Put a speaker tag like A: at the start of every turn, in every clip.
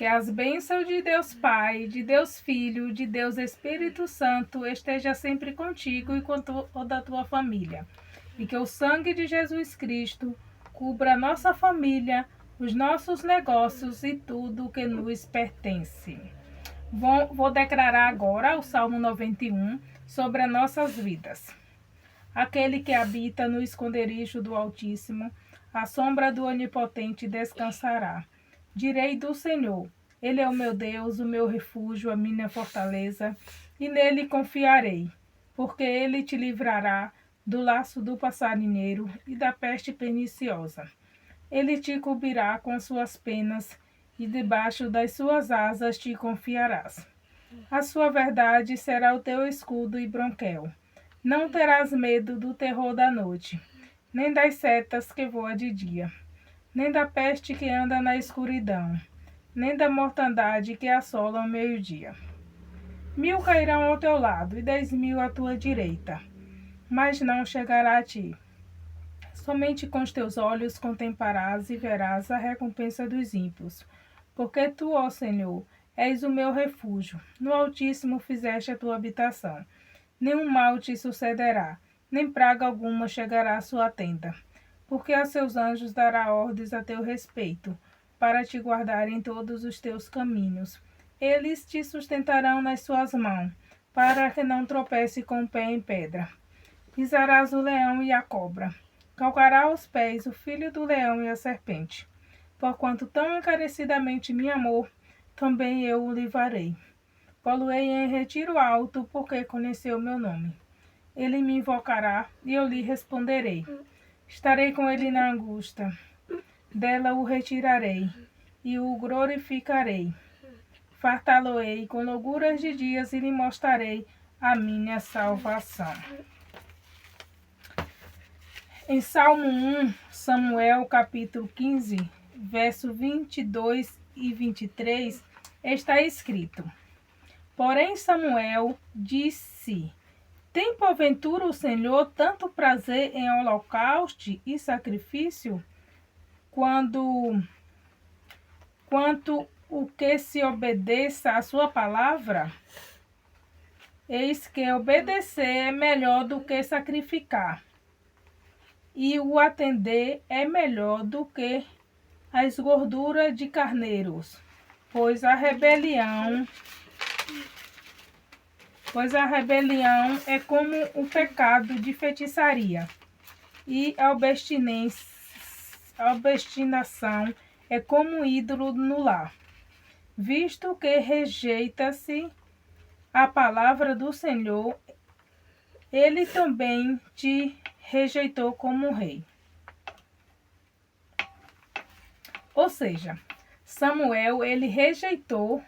A: Que as bênçãos de Deus Pai, de Deus Filho, de Deus Espírito Santo esteja sempre contigo e com toda a tua família. E que o sangue de Jesus Cristo cubra a nossa família, os nossos negócios e tudo que nos pertence. Vou declarar agora o Salmo 91 sobre as nossas vidas. Aquele que habita no esconderijo do Altíssimo, à sombra do Onipotente descansará. Direi do Senhor, Ele é o meu Deus, o meu refúgio, a minha fortaleza, e nele confiarei, porque Ele te livrará do laço do passarinheiro e da peste perniciosa. Ele te cobrirá com suas penas, e debaixo das suas asas te confiarás. A sua verdade será o teu escudo e bronquel. Não terás medo do terror da noite, nem das setas que voam de dia, nem da peste que anda na escuridão, nem da mortandade que assola ao meio-dia. 1000 cairão ao teu lado e 10.000 à tua direita, mas não chegará a ti. Somente com os teus olhos contemplarás e verás a recompensa dos ímpios, porque tu, ó Senhor, és o meu refúgio, no Altíssimo fizeste a tua habitação. Nenhum mal te sucederá, nem praga alguma chegará à sua tenda, porque a seus anjos dará ordens a teu respeito, para te guardar em todos os teus caminhos. Eles te sustentarão nas suas mãos, para que não tropece com o pé em pedra. Pisarás o leão e a cobra, calcará aos pés o filho do leão e a serpente. Porquanto tão encarecidamente me amou, também eu o livrarei. Pô-lo-ei em retiro alto, porque conheceu meu nome. Ele me invocará, e eu lhe responderei. Estarei com ele na angústia. Dela o retirarei, e o glorificarei. Fartá-lo-ei com longuras de dias, e lhe mostrarei a minha salvação. Em Salmo 1, Samuel, capítulo 15, verso 22 e 23, está escrito: Porém Samuel disse: Tem porventura o Senhor tanto prazer em holocausto e sacrifício, quanto o que se obedeça à sua palavra? Eis que obedecer é melhor do que sacrificar, e o atender é melhor do que as gorduras de carneiros, pois a rebelião é como o pecado de feitiçaria, e a obstinação é como um ídolo no lar. Visto que rejeita-se a palavra do Senhor, ele também te rejeitou como rei. Ou seja, Samuel, ele rejeitou,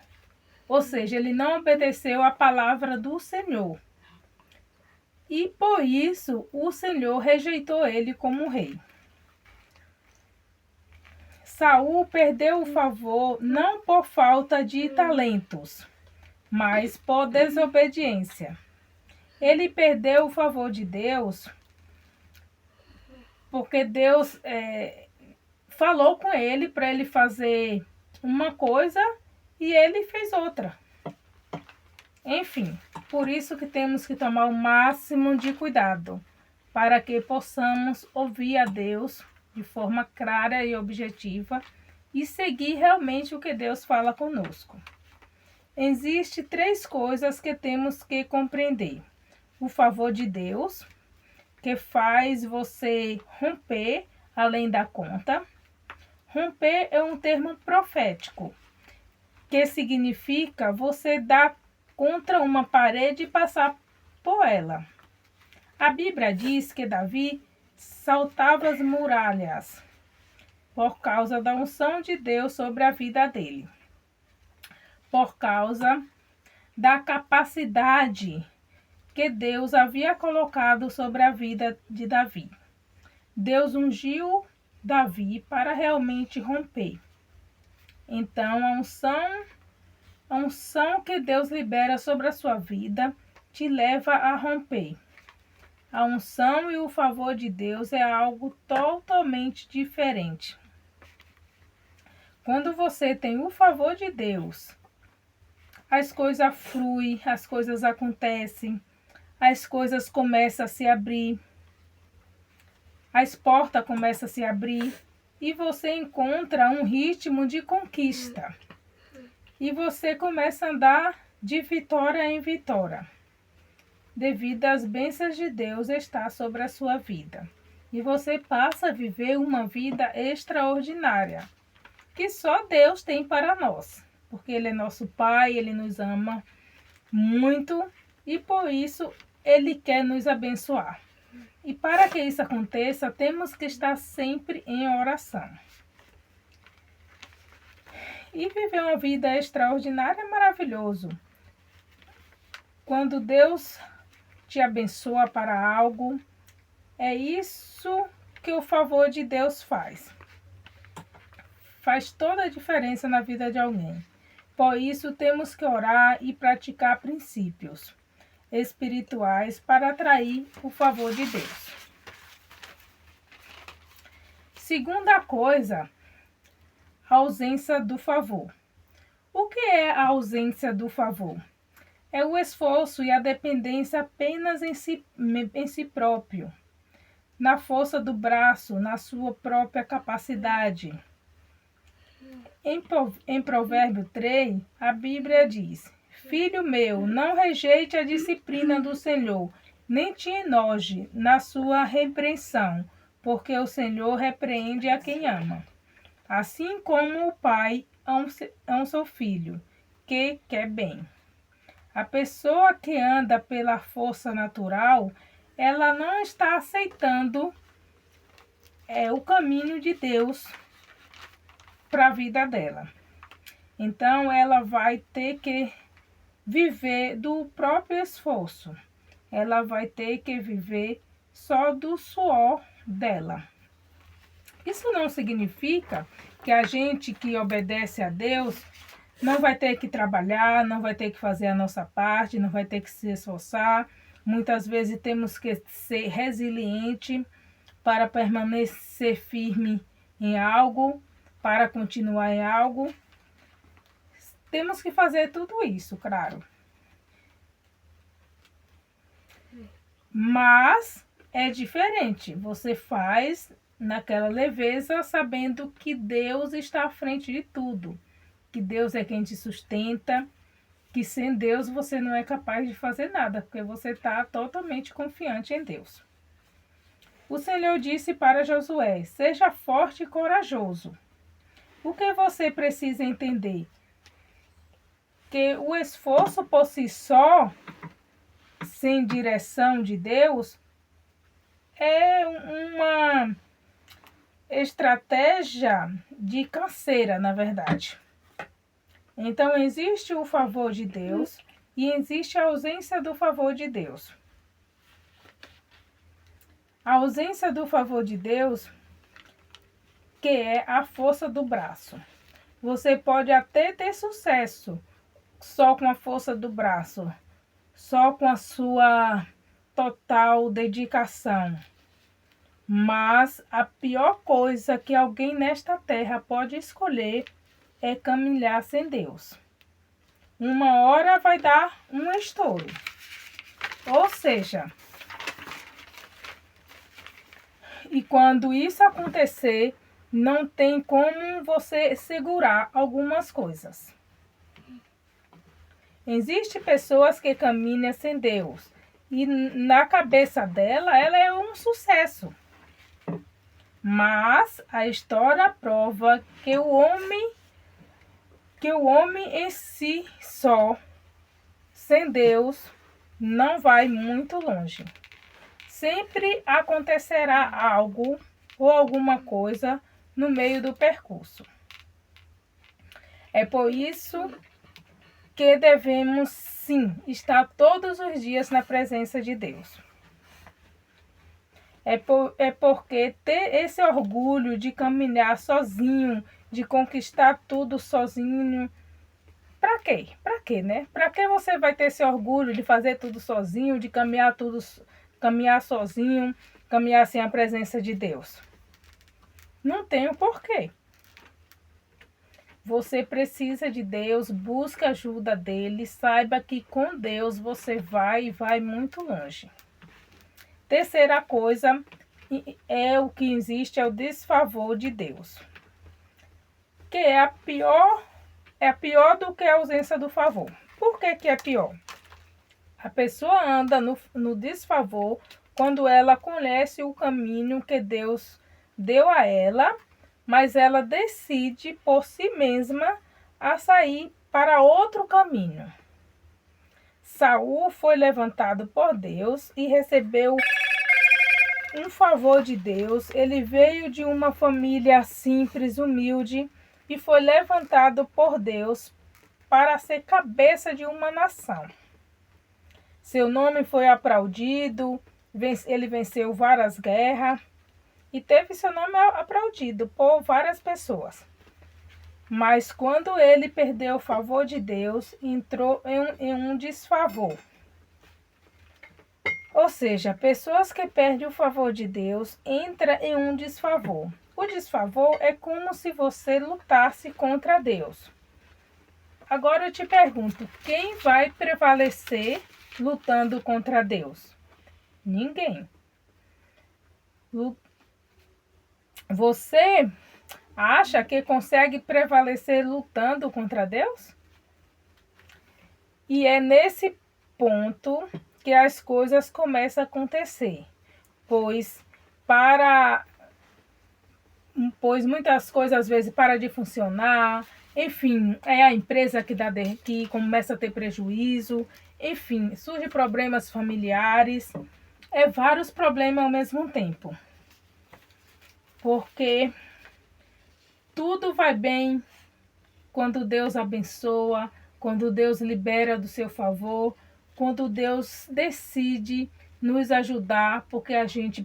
A: ou seja, ele não obedeceu a palavra do Senhor. E por isso o Senhor rejeitou ele como rei. Saul perdeu o favor não por falta de talentos, mas por desobediência. Ele perdeu o favor de Deus porque Deus falou com ele para ele fazer uma coisa e ele fez outra. Enfim, por isso que temos que tomar o máximo de cuidado para que possamos ouvir a Deus de forma clara e objetiva e seguir realmente o que Deus fala conosco. Existem 3 coisas que temos que compreender: o favor de Deus, que faz você romper além da conta. Romper é um termo profético, que significa você dar contra uma parede e passar por ela. A Bíblia diz que Davi saltava as muralhas por causa da unção de Deus sobre a vida dele, por causa da capacidade que Deus havia colocado sobre a vida de Davi. Deus ungiu Davi para realmente romper. Então, a unção que Deus libera sobre a sua vida te leva a romper. A unção e o favor de Deus é algo totalmente diferente. Quando você tem o favor de Deus, as coisas fluem, as coisas acontecem, as coisas começam a se abrir, as portas começam a se abrir e você encontra um ritmo de conquista. E você começa a andar de vitória em vitória, devido às bênçãos de Deus estar sobre a sua vida. E você passa a viver uma vida extraordinária, que só Deus tem para nós, porque Ele é nosso Pai, Ele nos ama muito e por isso Ele quer nos abençoar. E para que isso aconteça, temos que estar sempre em oração. E viver uma vida extraordinária é maravilhoso. Quando Deus te abençoa para algo, é isso que o favor de Deus faz. Faz toda a diferença na vida de alguém. Por isso, temos que orar e praticar princípios espirituais para atrair o favor de Deus. Segunda coisa, a ausência do favor. O que é a ausência do favor? É o esforço e a dependência apenas em si próprio, na força do braço, na sua própria capacidade. Em Provérbio 3, a Bíblia diz: Filho meu, não rejeite a disciplina do Senhor, nem te enoje na sua repreensão, porque o Senhor repreende a quem ama. Assim como o pai ama seu filho, que quer bem. A pessoa que anda pela força natural, ela não está aceitando o caminho de Deus para a vida dela. Então, ela vai ter que viver do próprio esforço. Ela vai ter que viver só do suor dela. Isso não significa que a gente que obedece a Deus não vai ter que trabalhar, não vai ter que fazer a nossa parte, não vai ter que se esforçar. Muitas vezes temos que ser resiliente para permanecer firme em algo, para continuar em algo. Temos que fazer tudo isso, claro. Mas é diferente. Você faz naquela leveza, sabendo que Deus está à frente de tudo. Que Deus é quem te sustenta, que sem Deus você não é capaz de fazer nada, porque você está totalmente confiante em Deus. O Senhor disse para Josué: seja forte e corajoso. O que você precisa entender? Que o esforço por si só, sem direção de Deus, é uma estratégia de canseira, na verdade. Então, existe o favor de Deus e existe a ausência do favor de Deus. A ausência do favor de Deus, que é a força do braço. Você pode até ter sucesso só com a força do braço, só com a sua total dedicação. Mas a pior coisa que alguém nesta terra pode escolher é caminhar sem Deus. Uma hora vai dar um estouro. Ou seja, e quando isso acontecer, não tem como você segurar algumas coisas. Existem pessoas que caminham sem Deus e na cabeça dela, ela é um sucesso. Mas a história prova que o homem em si só, sem Deus, não vai muito longe. Sempre acontecerá algo ou alguma coisa no meio do percurso. É por isso que devemos, sim, estar todos os dias na presença de Deus. É porque ter esse orgulho de caminhar sozinho, de conquistar tudo sozinho, para quê? Para quê, né? Para que você vai ter esse orgulho de fazer tudo sozinho, de caminhar sozinho, caminhar sem a presença de Deus? Não tem o porquê. Você precisa de Deus, busque a ajuda dele, saiba que com Deus você vai e vai muito longe. Terceira coisa é o que existe, é o desfavor de Deus, que é pior do que a ausência do favor. Por que é pior? A pessoa anda no desfavor quando ela conhece o caminho que Deus deu a ela, mas ela decide por si mesma a sair para outro caminho. Saul foi levantado por Deus e recebeu um favor de Deus. Ele veio de uma família simples, humilde, e foi levantado por Deus para ser cabeça de uma nação. Seu nome foi aplaudido, ele venceu várias guerras e teve seu nome aplaudido por várias pessoas. Mas quando ele perdeu o favor de Deus, entrou em um desfavor. Ou seja, pessoas que perdem o favor de Deus entram em um desfavor. O desfavor é como se você lutasse contra Deus. Agora eu te pergunto, quem vai prevalecer lutando contra Deus? Ninguém. Você acha que consegue prevalecer lutando contra Deus? E é nesse ponto que as coisas começam a acontecer, pois muitas coisas às vezes param de funcionar, enfim, é a empresa que começa a ter prejuízo, enfim, surgem problemas familiares, vários problemas ao mesmo tempo, porque tudo vai bem quando Deus abençoa, quando Deus libera do seu favor, quando Deus decide nos ajudar, porque a gente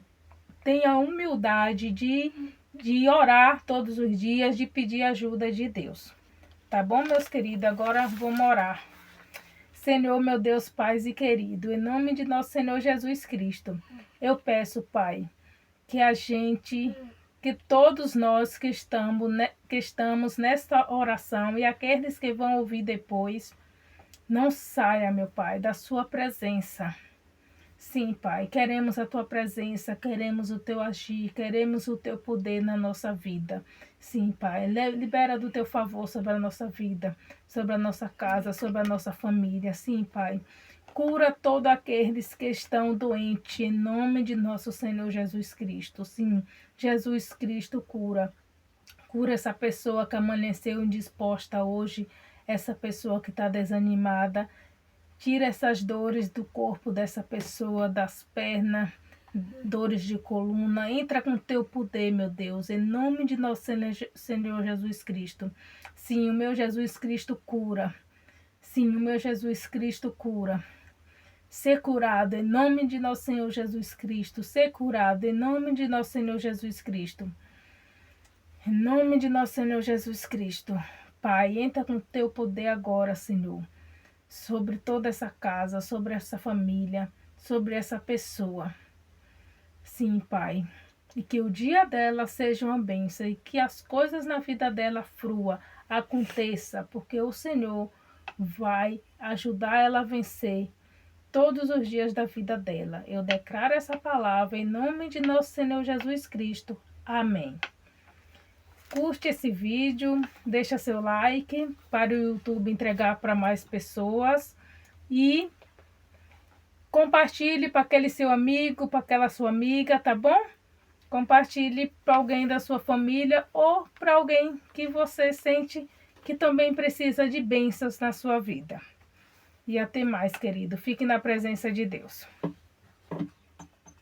A: tem a humildade de orar todos os dias, de pedir ajuda de Deus. Tá bom, meus queridos? Agora vamos orar. Senhor, meu Deus, Pai e querido, em nome de nosso Senhor Jesus Cristo, eu peço, Pai, que todos nós que estamos nesta oração e aqueles que vão ouvir depois, não saia, meu Pai, da sua presença. Sim, Pai, queremos a tua presença, queremos o teu agir, queremos o teu poder na nossa vida. Sim, Pai, libera do teu favor sobre a nossa vida, sobre a nossa casa, sobre a nossa família. Sim, Pai, cura todos aqueles que estão doentes, em nome de nosso Senhor Jesus Cristo. Sim, Jesus Cristo cura. Cura essa pessoa que amanheceu indisposta hoje, essa pessoa que está desanimada. Tira essas dores do corpo dessa pessoa, das pernas, dores de coluna. Entra com o teu poder, meu Deus, em nome de nosso Senhor Jesus Cristo. Sim, o meu Jesus Cristo cura. Sim, o meu Jesus Cristo cura. Ser curado em nome de nosso Senhor Jesus Cristo. Ser curado em nome de nosso Senhor Jesus Cristo. Em nome de nosso Senhor Jesus Cristo. Pai, entra com o teu poder agora, Senhor, sobre toda essa casa, sobre essa família, sobre essa pessoa. Sim, Pai. E que o dia dela seja uma bênção e que as coisas na vida dela frua, aconteça, porque o Senhor vai ajudar ela a vencer todos os dias da vida dela. Eu declaro essa palavra em nome de nosso Senhor Jesus Cristo. Amém. Curte esse vídeo, deixa seu like para o YouTube entregar para mais pessoas e compartilhe para aquele seu amigo, para aquela sua amiga, tá bom? Compartilhe para alguém da sua família ou para alguém que você sente que também precisa de bênçãos na sua vida. E até mais, querido. Fique na presença de Deus.